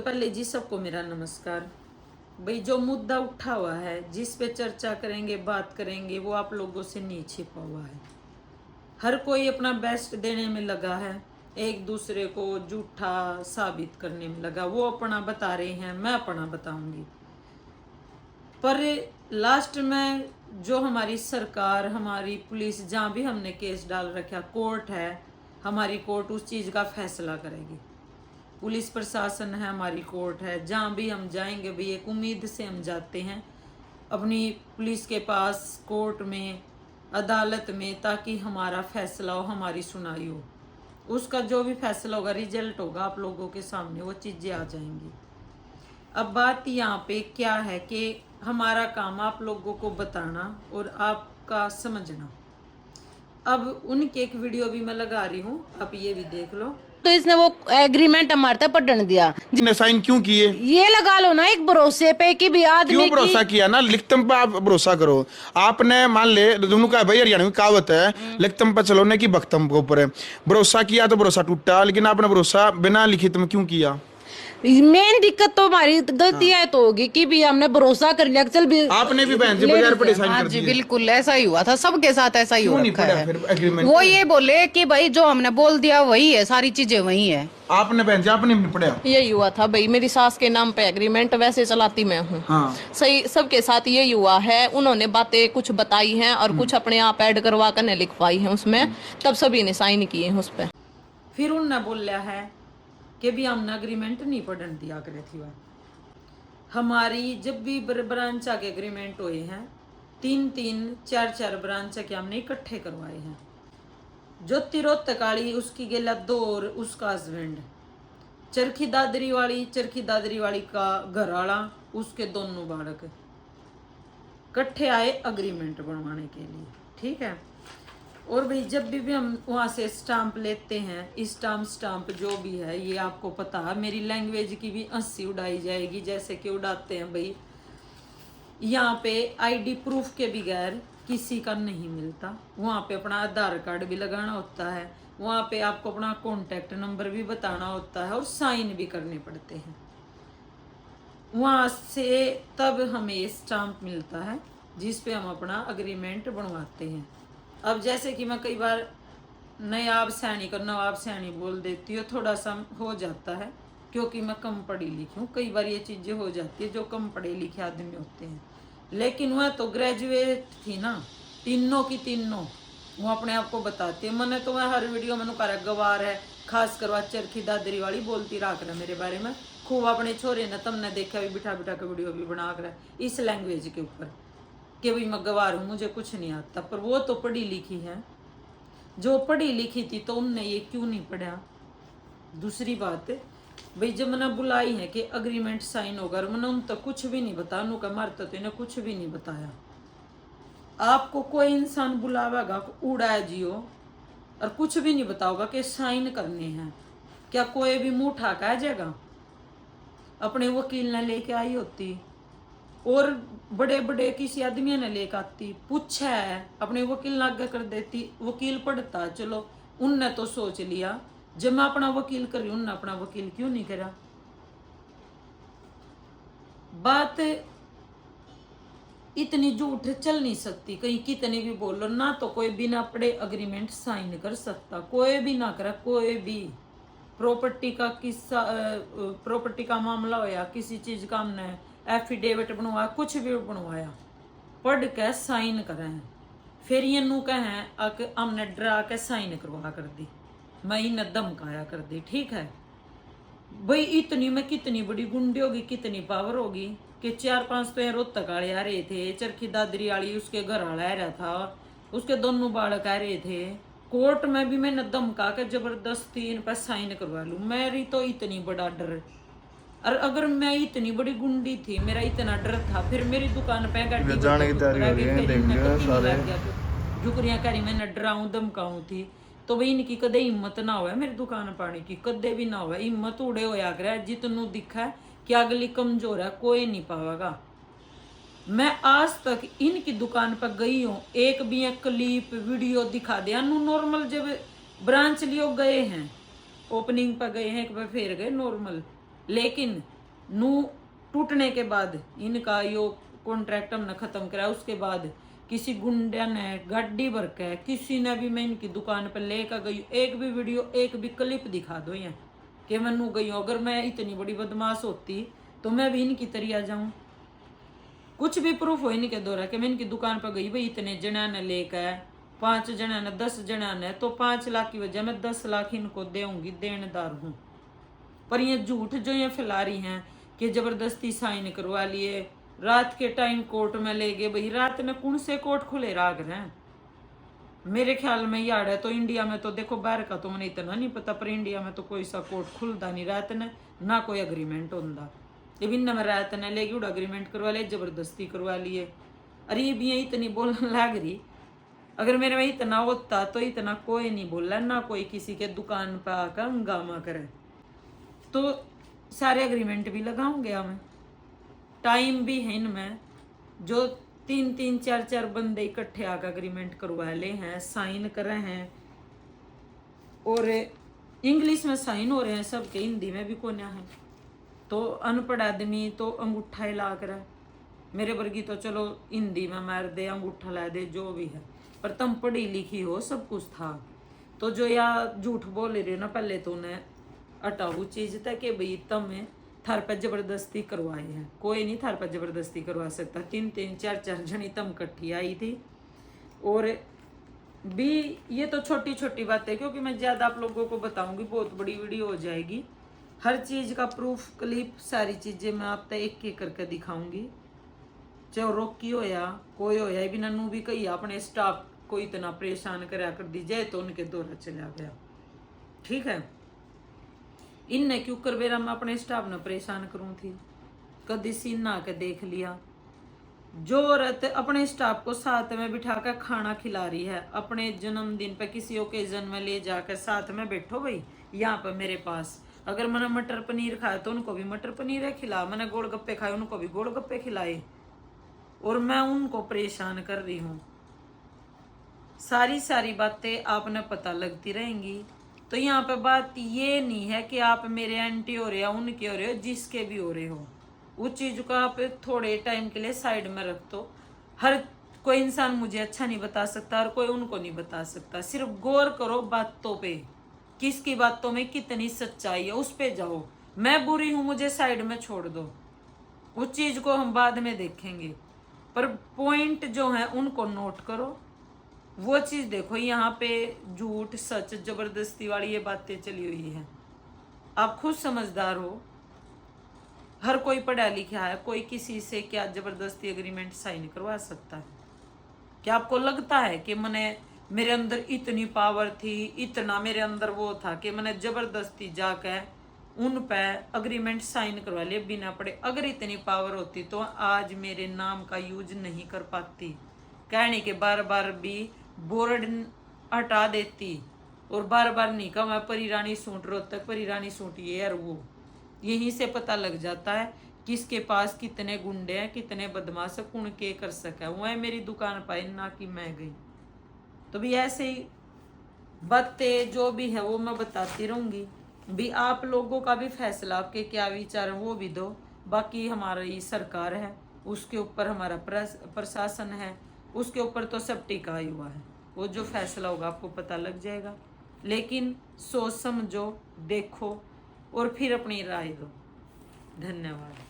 पहले जी सबको मेरा नमस्कार। भाई जो मुद्दा उठा हुआ है, जिस पे चर्चा करेंगे, बात करेंगे, वो आप लोगों से नहीं छिपा हुआ है। हर कोई अपना बेस्ट देने में लगा है, एक दूसरे को झूठा साबित करने में लगा। वो अपना बता रहे हैं, मैं अपना बताऊंगी। पर लास्ट में जो हमारी सरकार, हमारी पुलिस, जहाँ भी हमने केस डाल रखा, कोर्ट है, हमारी कोर्ट उस चीज़ का फैसला करेगी। पुलिस प्रशासन है, हमारी कोर्ट है, जहाँ भी हम जाएंगे भाई एक उम्मीद से हम जाते हैं अपनी पुलिस के पास, कोर्ट में, अदालत में, ताकि हमारा फैसला हो, हमारी सुनाई हो। उसका जो भी फैसला होगा, रिजल्ट होगा, आप लोगों के सामने वो चीज़ें आ जाएंगी। अब बात यहाँ पे क्या है कि हमारा काम आप लोगों को बताना और आपका समझना। अब उनकी एक वीडियो भी मैं लगा रही हूँ, आप ये भी देख लो। तो इसने वो एग्रीमेंट हमारे तक पढ़ने दिया। ने साइन क्यों किए? ये लगा लो ना एक भरोसे पे कि भी आदमी क्यों भरोसा किया ना? लिखतम पे आप भरोसा करो। आपने मान ले दोनों का भाई, हरियाणा में कहावत है, लिखतम पे चलो ने की बख्तम के ऊपर है। भरोसा किया तो भरोसा टूटा, लेकिन आपने भरोसा बिना लिखित में क्यों किया? मेन दिक्कत तो हमारी गलती है तो होगी कि भी हमने भरोसा कर लिया। चल भी आपने भी बहन जी बगैर पढ़े साइन हाँ कर जी दिए। बिल्कुल ऐसा ही हुआ था, सबके साथ ऐसा ही हो क्यों नहीं रखा पढ़ा है। फिर एग्रीमेंट? वो ये बोले कि भाई जो हमने बोल दिया वही है, सारी चीजें वही है। आपने बहन जी आपने नहीं पढ़ा? यही हुआ था भाई, मेरी सास के नाम पे एग्रीमेंट वैसे चलाती मैं हूँ। हाँ सही, सबके साथ यही हुआ है। उन्होंने बातें कुछ बताई हैं और कुछ अपने आप ऐड करवा कर लिखवाई हैं उसमें, तब सभी ने साइन किए हैं उस पर। फिर उनने बोलिया है कि भी हमने एग्रीमेंट नहीं पढ़न दिया करे थी। वह हमारी जब भी ब्रांच के एग्रीमेंट हुए हैं, 3-3, 4-4 ब्रांच के हमने इकट्ठे करवाए हैं। ज्योति रोहतकाली उसकी गेला 2 और उसका हस्बैंड, चरखी दादरी वाली का घर वाला, उसके दोनों बालक इकट्ठे आए एग्रीमेंट बनवाने के लिए। ठीक है। और भाई जब भी हम वहाँ से स्टाम्प लेते हैं, स्टाम्प जो भी है, ये आपको पता है, मेरी लैंग्वेज की भी हंसी उड़ाई जाएगी, जैसे कि उड़ाते हैं भाई। यहाँ पे आईडी प्रूफ के बगैर किसी का नहीं मिलता। वहाँ पे अपना आधार कार्ड भी लगाना होता है, वहाँ पे आपको अपना कॉन्टैक्ट नंबर भी बताना होता है और साइन भी करने पड़ते हैं। वहाँ से तब हमें ये स्टाम्प मिलता है जिस पे हम अपना एग्रीमेंट बनवाते हैं। अब जैसे कि मैं कई बार नयाब सैनिक और नवाब सैनी बोल देती हूँ, थोड़ा सा हो जाता है क्योंकि मैं कम पढ़ी लिखी हूँ। कई बार ये चीज़ें हो जाती है जो कम पढ़े लिखे आदमी होते हैं, लेकिन वह तो ग्रेजुएट थी ना, तीनों की तीनों। वो अपने आप को बताती है। मैंने तो वह हर वीडियो में कर गवार है, खास करवा चरखी दादरी वाली बोलती रख रहा मेरे बारे में खूब। अपने छोरे ने तुमने देखा भी बिठा के वीडियो भी बना कर इस लैंग्वेज के ऊपर कि भाई मैं गवार हूँ, मुझे कुछ नहीं आता। पर वो तो पढ़ी लिखी है। जो पढ़ी लिखी थी तो उनने ये क्यों नहीं पढ़ा? दूसरी बात भाई, जब मैंने बुलाई है कि एग्रीमेंट साइन होगा, मैंने उन तक कुछ भी नहीं बताया। उनका मारता तो इन्हें कुछ भी नहीं बताया। आपको कोई इंसान बुलावेगा उड़ा जियो और कुछ भी नहीं बताओगा कि साइन करने हैं, क्या कोई भी मुंह उठा के आ जाएगा? अपने वकील ने लेके आई होती और बड़े बड़े किसी आदमी ने लेकर आती, पूछा है अपने वकील ने आगे कर देती, वकील पढ़ता। चलो उनने तो सोच लिया जब मैं अपना वकील कर रही हूं, उनने अपना वकील क्यों नहीं करा? बात इतनी झूठ चल नहीं सकती, कहीं कितनी भी बोलो ना। तो कोई बिना पढ़े एग्रीमेंट साइन कर सकता, कोई भी ना करा। कोई भी प्रॉपर्टी का किस्सा, प्रॉपर्टी का मामला होया, किसी चीज का हमने एफिडेविट बनवाया, कुछ भी बनवाया, पढ़ के साइन करें। फिर ये नू कहें हमने डरा के साइन करवा कर दी, मैं इन्हें धमकाया कर दी। ठीक है भाई, इतनी में कितनी बड़ी गुंडी होगी, कितनी पावर होगी कि 4-5 तो रोहतक वाले आ रहे थे, चरखी दादरी वाली उसके घर वाला आ रहा था, उसके दोनों बालक आ रहे थे। कोर्ट में भी मैंने धमका के जबरदस्ती इन पर साइन करवा लूं। मेरी तो इतनी बड़ा डर, और अगर मैं इतनी बड़ी गुंडी थी, मेरा इतना डर था, फिर मेरी दुकान पे जाने की तैयारी हो रही है, देंगे सारे झुकरियां करी, मैंने डराऊं धमकाऊं थी। तो भाई इनकी कदे हिम्मत ना हो मेरी दुकान पाने की, कदे भी ना हो। हिम्मत उड़े होया करे, जितनू दिखा है कि अगली कमजोर है, कोई नहीं पावेगा। मैं आज तक इनकी दुकान पर गई हूँ, एक भी एक क्लिप वीडियो दिखा दिया। नॉर्मल जब ब्रांच लियो गए हैं, ओपनिंग पर गए हैं, एक बार फिर गए नॉर्मल, लेकिन नू टूटने के बाद इनका यो कॉन्ट्रैक्ट हमने खत्म करा, उसके बाद किसी गुंडा ने गाड़ी भर के किसी ने भी मैं इनकी दुकान पर लेकर गई, एक भी वीडियो एक भी क्लिप दिखा दो यहाँ कि मैं नू गई हूँ। अगर मैं इतनी बड़ी बदमाश होती तो मैं भी इनकी तरह आ जाऊँ। कुछ भी प्रूफ हो इनके द्वारा कि मैं इनकी दुकान पर गई, भाई इतने जना ने लेकर 5 जना ने 10 जना ने, तो 5 लाख की वजह मैं 10 लाख इनको देऊंगी, देनदार हूँ। पर ये झूठ जो ये फैला रही हैं कि जबरदस्ती साइन करवा लिए, रात के टाइम कोर्ट में ले गए, भाई रात में कौन से कोर्ट खुले राग रहे हैं? मेरे ख्याल में यार है तो इंडिया में तो देखो, बाहर का तो मैंने इतना नहीं पता, पर इंडिया में तो कोई सा कोर्ट खुलता नहीं रात ने, ना कोई अग्रीमेंट होता। विभिन्न में रात ने लेगी उड़ा अग्रीमेंट करवा ले, जबरदस्ती करवा लिए। अरे ये भी इतनी बोलने लग रही, अगर मेरे में इतना होता तो इतना कोई नहीं बोला, ना कोई किसी के दुकान पर आकर हंगामा करे। तो सारे अग्रीमेंट भी लगाऊंगे मैं, टाइम भी है इनमें, जो 3-3 4-4 बंदे इकट्ठे आकर अग्रीमेंट करवा ले हैं, साइन करे हैं, और इंग्लिश में साइन हो रहे हैं सबके, हिंदी में भी कोना है। तो अनपढ़ आदमी तो अंगूठा हिला कर, मेरे वर्गी तो चलो हिंदी में मार दे, अंगूठा ला दे, जो भी है, पर तुम पढ़ी लिखी हो, सब कुछ था। तो जो या झूठ बोल रहे हो ना, पहले तो उन्हें हटाऊ चीज था कि भाई तुम थार पर जबरदस्ती करवाए हैं, कोई नहीं थार पर जबरदस्ती करवा सकता। 3-3 4-4 जनी तम इकट्ठी आई थी। और भी ये तो छोटी छोटी बातें, क्योंकि मैं ज़्यादा आप लोगों को बताऊंगी बहुत बड़ी वीडियो हो जाएगी, हर चीज़ का प्रूफ क्लिप सारी चीज़ें मैं आप तक एक करके दिखाऊंगी। चाहे रोकी हो या कोई हो या, बिना नू भी कही अपने स्टाफ को इतना परेशान करा कर दी जाए तो उनके दौरा चला गया, ठीक है। इनने क्यों कर बेरा मैं अपने स्टाफ ने परेशान करूँ थी, कदी सीन ना के देख लिया। जो औरत अपने स्टाफ को साथ में बिठाकर खाना खिला रही है, अपने जन्मदिन पे किसी ओकेजन में ले जाकर साथ में बैठो भाई यहाँ पर मेरे पास, अगर मैंने मटर पनीर खाया तो उनको भी मटर पनीर खिला, मैंने गोलगप्पे खाए उनको भी गोलगप्पे खिलाए, और मैं उनको परेशान कर रही हूँ। सारी बातें आपने पता लगती रहेंगी। तो यहाँ पे बात ये नहीं है कि आप मेरे एंटी हो रहे हो, उनके हो रहे हो, जिसके भी हो रहे हो, उस चीज़ को आप थोड़े टाइम के लिए साइड में रख दो। हर कोई इंसान मुझे अच्छा नहीं बता सकता और कोई उनको नहीं बता सकता। सिर्फ गौर करो बातों पे, किसकी बातों में कितनी सच्चाई है, उस पे जाओ। मैं बुरी हूँ, मुझे साइड में छोड़ दो, उस चीज़ को हम बाद में देखेंगे, पर पॉइंट जो है उनको नोट करो, वो चीज़ देखो। यहाँ पे झूठ सच जबरदस्ती वाली ये बातें चली हुई है। आप खुद समझदार हो, हर कोई पढ़ा लिखा है, कोई किसी से क्या जबरदस्ती एग्रीमेंट साइन करवा सकता है? क्या आपको लगता है कि मेरे अंदर इतनी पावर थी, इतना मेरे अंदर वो था कि मैंने जबरदस्ती जाकर उन पे अग्रीमेंट साइन करवा लिए बिना पढ़े? अगर इतनी पावर होती तो आज मेरे नाम का यूज नहीं कर पाती, कहने के बार बार भी बोर्ड हटा देती और बार बार नहीं कहा मैं परिरानी सूट रोहतक परिरानी सूट ये और वो। यहीं से पता लग जाता है किसके पास कितने गुंडे हैं, कितने बदमाश है, कौन के कर सका। वो है मेरी दुकान पर, ना कि मैं गई। तो भी ऐसे ही बातें जो भी है वो मैं बताती रहूँगी। भी आप लोगों का भी फैसला, आपके क्या विचार है वो भी दो। बाकी हमारी सरकार है, उसके ऊपर हमारा प्रशासन है, उसके ऊपर तो सब टिका हुआ है। वो जो फैसला होगा आपको पता लग जाएगा। लेकिन सोच समझो, देखो और फिर अपनी राय दो। धन्यवाद।